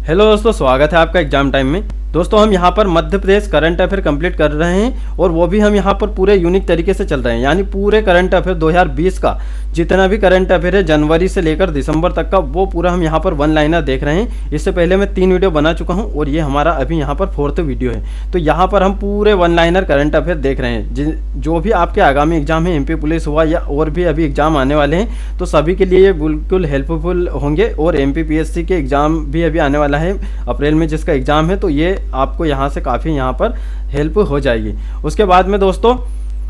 Hello दोस्तों, स्वागत है आपका एग्जाम टाइम में। दोस्तों हम यहाँ पर Madhya Pradesh current affair complete कर रहे हैं और वो भी हम यहाँ पर पूरे यूनिक तरीके से चल रहे हैं, यानी पूरे करंट अफेयर 2020 का जितना भी करंट अफेयर है जनवरी से लेकर दिसंबर तक का, वो पूरा हम यहाँ पर वन लाइनर देख रहे हैं। इससे पहले मैं 3 वीडियो बना चुका हूँ और ये हमारा अभी यहाँ पर 4th वीडियो है। तो यहाँ पर हम पूरे वन लाइनर करंट अफेयर देख रहे हैं। जो भी आपके आगामी एग्जाम है, MP पुलिस हुआ या और भी अभी एग्जाम आने वाले हैं, तो सभी के लिए ये बिल्कुल हेल्पफुल होंगे। और MP PSC के एग्जाम भी अभी आने वाला है अप्रैल में, जिसका एग्जाम है, तो ये आपको यहाँ से काफ़ी यहाँ पर हेल्प हो जाएगी। उसके बाद में दोस्तों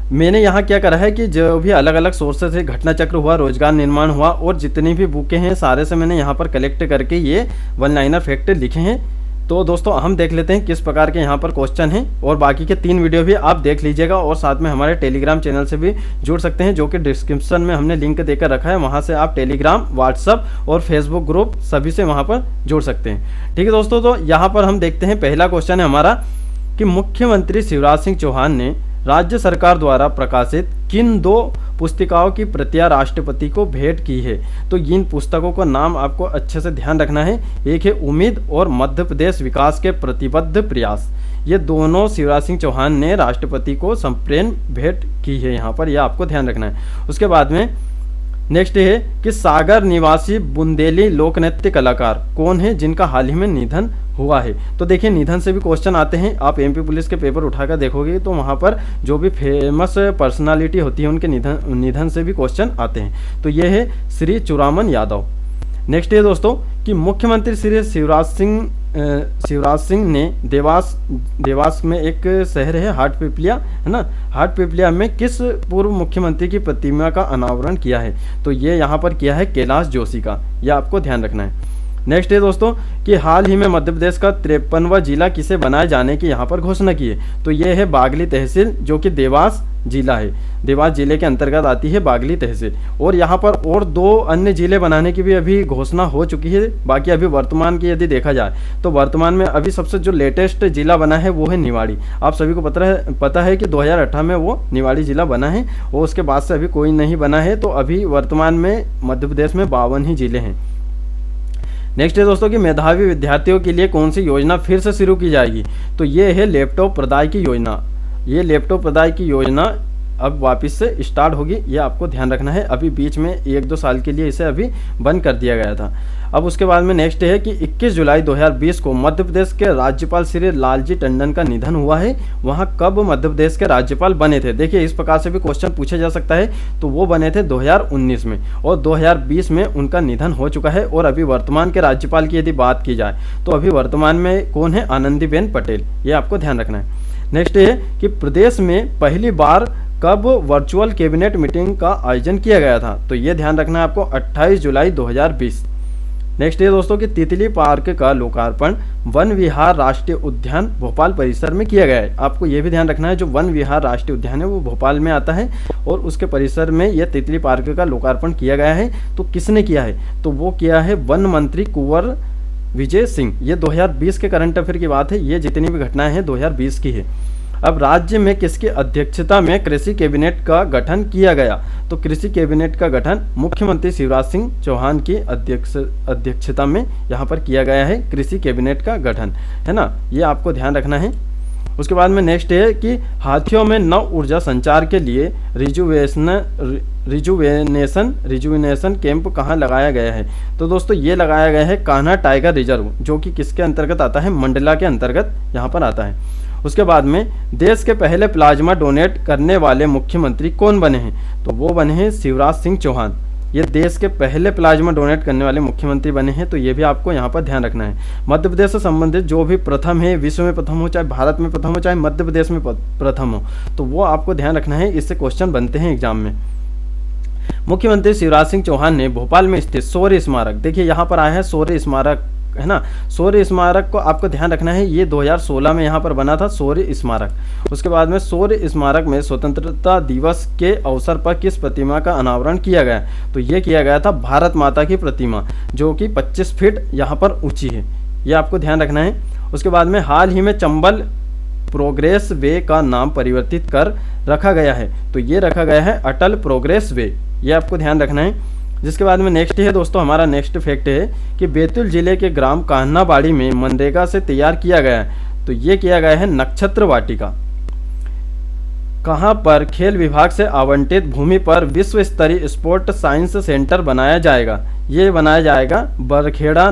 मैंने यहाँ क्या करा है कि जो भी अलग अलग सोर्सेस से घटना चक्र हुआ, रोजगार निर्माण हुआ और जितनी भी बुकें हैं सारे से मैंने यहाँ पर कलेक्ट करके ये वन लाइनर फैक्ट लिखे हैं। तो दोस्तों हम देख लेते हैं किस प्रकार के यहाँ पर क्वेश्चन हैं, और बाकी के 3 वीडियो भी आप देख लीजिएगा। और साथ में हमारे टेलीग्राम चैनल से भी जुड़ सकते हैं, जो कि डिस्क्रिप्शन में हमने लिंक देकर रखा है। वहाँ से आप टेलीग्राम, व्हाट्सअप और फेसबुक ग्रुप सभी से वहाँ पर जुड़ सकते हैं। ठीक है दोस्तों, तो यहाँ पर हम देखते हैं पहला क्वेश्चन है हमारा कि मुख्यमंत्री शिवराज सिंह चौहान ने राज्य सरकार द्वारा प्रकाशित किन 2 पुस्तिकाओं की प्रतियां राष्ट्रपति को भेंट की है। तो इन पुस्तकों का नाम आपको अच्छे से ध्यान रखना है। एक है उम्मीद और मध्य प्रदेश विकास के प्रतिबद्ध प्रयास। ये दोनों शिवराज सिंह चौहान ने राष्ट्रपति को संप्रेम भेंट की है, यहाँ पर यह आपको ध्यान रखना है। उसके बाद में नेक्स्ट है कि सागर निवासी बुंदेली लोक नृत्य कलाकार कौन है जिनका हाल ही में निधन हुआ है। तो देखिए निधन से भी क्वेश्चन आते हैं। आप MP पुलिस के पेपर उठाकर देखोगे तो वहाँ पर जो भी फेमस पर्सनालिटी होती है उनके निधन से भी क्वेश्चन आते हैं। तो ये है श्री चुरामन यादव। नेक्स्ट है दोस्तों कि मुख्यमंत्री श्री शिवराज सिंह ने देवास में एक शहर है हाटपिपलिया, है ना, हाटपिपलिया में किस पूर्व मुख्यमंत्री की प्रतिमा का अनावरण किया है। तो ये यहाँ पर किया है कैलाश जोशी का, यह आपको ध्यान रखना है। नेक्स्ट है दोस्तों कि हाल ही में मध्य प्रदेश का 53वां जिला किसे बनाए जाने की यहाँ पर घोषणा की है। तो ये है बागली तहसील, जो कि देवास जिला है। देवास जिले के अंतर्गत आती है बागली तहसील। और यहाँ पर और 2 अन्य जिले बनाने की भी अभी घोषणा हो चुकी है। बाकी अभी वर्तमान की यदि देखा जाए तो वर्तमान में अभी सबसे जो लेटेस्ट जिला बना है वो है निवाड़ी। आप सभी को पता है कि 2018 में वो निवाड़ी जिला बना है और उसके बाद से अभी कोई नहीं बना है। तो अभी वर्तमान में मध्य प्रदेश में 52 ही जिले हैं। नेक्स्ट है दोस्तों कि मेधावी विद्यार्थियों के लिए कौन सी योजना फिर से शुरू की जाएगी। तो ये है लैपटॉप प्रदाय की योजना। ये लैपटॉप प्रदाय की योजना अब वापस से स्टार्ट होगी, ये आपको ध्यान रखना है। अभी बीच में 1-2 साल के लिए इसे अभी बंद कर दिया गया था। अब उसके बाद में नेक्स्ट है कि 21 जुलाई 2020 को मध्य प्रदेश के राज्यपाल श्री लालजी टंडन का निधन हुआ है। वहाँ कब मध्य प्रदेश के राज्यपाल बने थे। देखिए इस प्रकार से भी क्वेश्चन पूछा जा सकता है। तो वो बने थे 2019 में और 2020 में उनका निधन हो चुका है। और अभी वर्तमान के राज्यपाल की यदि बात की जाए तो अभी वर्तमान में कौन है, आनंदीबेन पटेल, ये आपको ध्यान रखना है। नेक्स्ट है कि प्रदेश में पहली बार कब वर्चुअल कैबिनेट मीटिंग का आयोजन किया गया था। तो ये ध्यान रखना है आपको, 28 जुलाई 2020। नेक्स्ट है दोस्तों कि तितली पार्क का लोकार्पण वन विहार राष्ट्रीय उद्यान भोपाल परिसर में किया गया है। आपको ये भी ध्यान रखना है, जो वन विहार राष्ट्रीय उद्यान है वो भोपाल में आता है और उसके परिसर में यह तितली पार्क का लोकार्पण किया गया है। तो किसने किया है, तो वो किया है वन मंत्री कुंवर विजय सिंह। ये 2020 के करंट अफेयर की बात है। ये जितनी भी घटनाएं हैं 2020 की है। अब राज्य में किसकी अध्यक्षता में कृषि कैबिनेट का गठन किया गया। तो कृषि कैबिनेट का गठन मुख्यमंत्री शिवराज सिंह चौहान की अध्यक्षता में यहाँ पर किया गया है। कृषि कैबिनेट का गठन, है ना, ये आपको ध्यान रखना है। उसके बाद में नेक्स्ट है कि हाथियों में नव ऊर्जा संचार के लिए रिजुविनेशन कैंप कहाँ लगाया गया है। तो दोस्तों ये लगाया गया है कान्हा टाइगर रिजर्व, जो कि किसके अंतर्गत आता है, मंडला के अंतर्गत यहाँ पर आता है। उसके बाद में देश के पहले प्लाज्मा डोनेट करने वाले मुख्यमंत्री कौन बने हैं। तो वो बने हैं शिवराज सिंह चौहान। ये देश के पहले प्लाज्मा डोनेट करने वाले मुख्यमंत्री बने हैं। तो ये भी आपको यहाँ पर ध्यान रखना है। मध्य प्रदेश से संबंधित जो भी प्रथम है, विश्व में प्रथम हो, चाहे भारत में प्रथम हो, चाहे मध्य प्रदेश में प्रथम हो, तो वो आपको ध्यान रखना है। इससे क्वेश्चन बनते हैं एग्जाम में। मुख्यमंत्री शिवराज सिंह चौहान ने भोपाल में स्थित शौर्य स्मारक, देखिए यहाँ पर आया है शौर्य स्मारक, है ना, शौर्य स्मारक को आपको ध्यान रखना है। ये 2016 में यहाँ पर बना था शौर्य स्मारक। उसके बाद में शौर्य स्मारक में स्वतंत्रता दिवस के अवसर पर किस प्रतिमा का अनावरण किया गया। तो ये किया गया था भारत माता की प्रतिमा, जो कि 25 फीट यहाँ पर ऊंची है, ये आपको ध्यान रखना है। उसके बाद में हाल ही में चंबल प्रोग्रेस वे का नाम परिवर्तित कर रखा गया है। तो ये रखा गया है अटल प्रोग्रेस वे, ये आपको ध्यान रखना है। जिसके बाद में नेक्स्ट है दोस्तों, हमारा नेक्स्ट फैक्ट है कि बैतूल जिले के ग्राम कान्हाबाड़ी में मनरेगा से तैयार किया गया है। तो ये किया गया है नक्षत्र वाटिका। कहाँ पर खेल विभाग से आवंटित भूमि पर विश्व स्तरीय स्पोर्ट साइंस सेंटर बनाया जाएगा? ये बनाया जाएगा बड़खेड़ा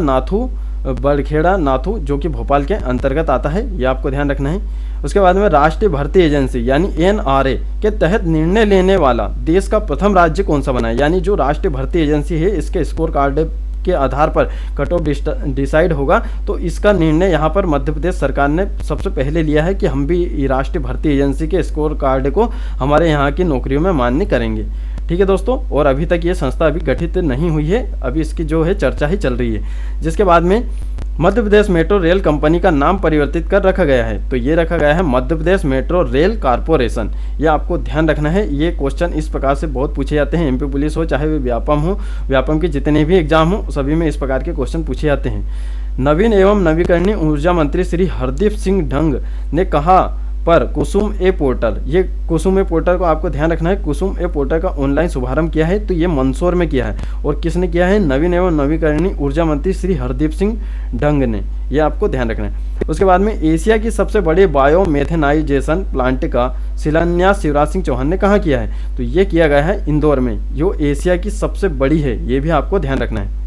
नाथू जो कि भोपाल के अंतर्गत आता है, ये आपको ध्यान रखना है। उसके बाद में राष्ट्रीय भर्ती एजेंसी यानी एनआरए के तहत निर्णय लेने वाला देश का प्रथम राज्य कौन सा बना है? यानी जो राष्ट्रीय भर्ती एजेंसी है, इसके स्कोर कार्ड के आधार पर कट ऑफ डिसाइड होगा। तो इसका निर्णय यहाँ पर मध्य प्रदेश सरकार ने सबसे पहले लिया है कि हम भी राष्ट्रीय भर्ती एजेंसी के स्कोर कार्ड को हमारे यहाँ की नौकरियों में मान्य करेंगे। ठीक है दोस्तों, और अभी तक ये संस्था अभी गठित नहीं हुई है, अभी इसकी जो है चर्चा ही चल रही है। जिसके बाद में Madhya Pradesh metro rail company का नाम परिवर्तित कर रखा गया है। तो ये रखा गया है Madhya Pradesh metro rail corporation. ये आपको ध्यान रखना है। ये क्वेश्चन इस प्रकार से बहुत पूछे जाते हैं, एमपी पुलिस हो चाहे वे व्यापम हो, व्यापम के जितने भी एग्जाम हो सभी में इस प्रकार के क्वेश्चन पूछे जाते हैं। नवीन एवं नवीकरणीय ऊर्जा मंत्री श्री हरदीप सिंह डंग ने कहा पर कुसुम ए पोर्टल, ये कुसुम ए पोर्टल को आपको ध्यान रखना है, कुसुम ए पोर्टल का ऑनलाइन शुभारंभ किया है। तो ये मंदसौर में किया है, और किसने किया है? नवीन एवं नवीकरणीय ऊर्जा मंत्री श्री हरदीप सिंह डंग ने, ये आपको ध्यान रखना है। उसके बाद में एशिया की सबसे बड़ी बायो मेथेनाइजेशन प्लांट का शिलान्यास शिवराज सिंह चौहान ने कहाँ किया है? तो ये किया गया है इंदौर में, जो एशिया की सबसे बड़ी है, ये भी आपको ध्यान रखना है।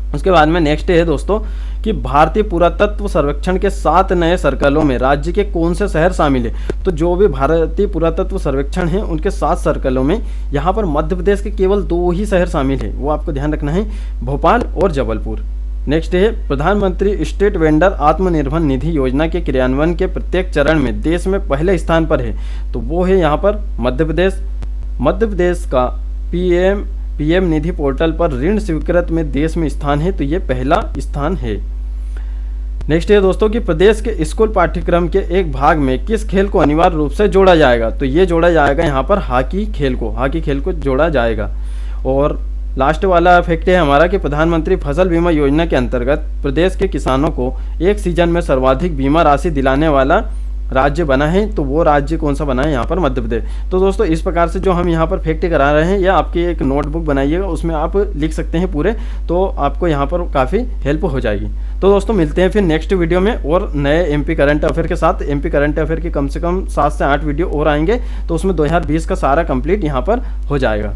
उसके बाद में नेक्स्ट है दोस्तों कि भारतीय पुरातत्व सर्वेक्षण के 7 नए सर्कलों में राज्य के कौन से शहर शामिल है? तो जो भी भारतीय पुरातत्व सर्वेक्षण है उनके 7 सर्कलों में यहाँ पर मध्य प्रदेश के केवल 2 ही शहर शामिल है, वो आपको ध्यान रखना है, भोपाल और जबलपुर। नेक्स्ट है प्रधानमंत्री स्टेट वेंडर आत्मनिर्भर निधि योजना के क्रियान्वयन के प्रत्येक चरण में देश में पहले स्थान पर है। तो वो है यहाँ पर मध्य प्रदेश। मध्य प्रदेश का पीएम निधि पोर्टल पर ऋण स्वीकृत में देश में स्थान है, तो ये पहला स्थान है। नेक्स्ट है दोस्तों कि प्रदेश के स्कूल पाठ्यक्रम के एक भाग में किस खेल को अनिवार्य रूप से जोड़ा जाएगा? तो ये जोड़ा जाएगा यहाँ पर हॉकी खेल को जोड़ा जाएगा। और लास्ट वाला फैक्ट है हमारा कि प्रधानमंत्री फसल बीमा योजना के अंतर्गत प्रदेश के किसानों को एक सीजन में सर्वाधिक बीमा राशि दिलाने वाला राज्य बना है। तो वो राज्य कौन सा बना है? यहाँ पर मध्य प्रदेश। तो दोस्तों इस प्रकार से जो हम यहाँ पर फैक्ट करा रहे हैं, या आपकी एक नोटबुक बनाइएगा, उसमें आप लिख सकते हैं पूरे, तो आपको यहाँ पर काफ़ी हेल्प हो जाएगी। तो दोस्तों मिलते हैं फिर नेक्स्ट वीडियो में और नए एमपी करंट अफेयर के साथ। एमपी करंट अफेयर के कम से कम 7 से 8 वीडियो और आएंगे, तो उसमें 2020 का सारा कंप्लीट यहाँ पर हो जाएगा।